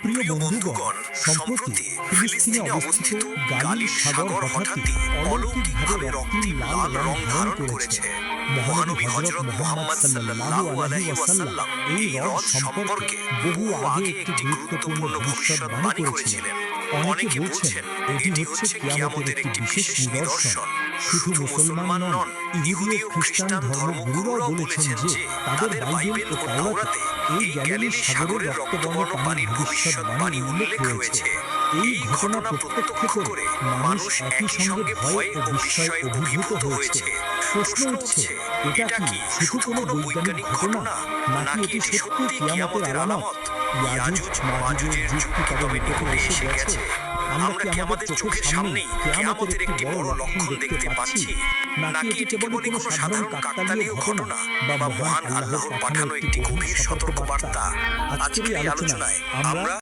প্রিয় বন্ধুগণ, সম্প্রতি ফিলিস্তিনে অবস্থিত গালিল সাগর হঠাৎই অলৌকিকভাবে রক্তিম লাল রং ধারণ করেছে। মহানবী হযরত মুহাম্মদ সাল্লাল্লাহু আলাইহি ওয়াসাল্লাম এই হ্রদ সম্পর্কে বহু আগে একটি গুরুত্বপূর্ণ ভবিষ্যদ্বাণী করেছিলেন। অনেকে বলছেন এটি হচ্ছে কিয়ামতের একটি বিশেষ নিদর্শন। শুধু মুসলমান নন, ইহুদি ও খ্রিস্টান ধর্মগুরুরাও বলেছেন যে তাদের বাইবেল ও তাওরাতে এই গ্যালিলি সাগরের রক্তবর্ণ পানির ভবিষ্যদ্বাণী উল্লেখ রয়েছে। এই ঘটনা প্রত্যক্ষ করে মানুষ একই সঙ্গে ভয় ও বিস্ময়ে অভিভূত হয়েছে। প্রশ্ন উঠছে, এটা কি শুধু কোনো বৈজ্ঞানিক ঘটনা, নাকি এটি সত্যি কিয়ামতের আলামত? ইয়াজুজ মাজুজের যুগ কি তবে নিকটে এসে গেছে? আমরা কি আমাদের চোখের সামনেই কিয়ামতের একটি বড় লক্ষণ দেখতে পাচ্ছি, নাকি এটি কেবল কোনো সাধারণ কাকতালীয় ঘটনা বা মহান আল্লাহর পাঠানো একটি গভীর সতর্কবার্তা? আজকের এই আলোচনায় আমরা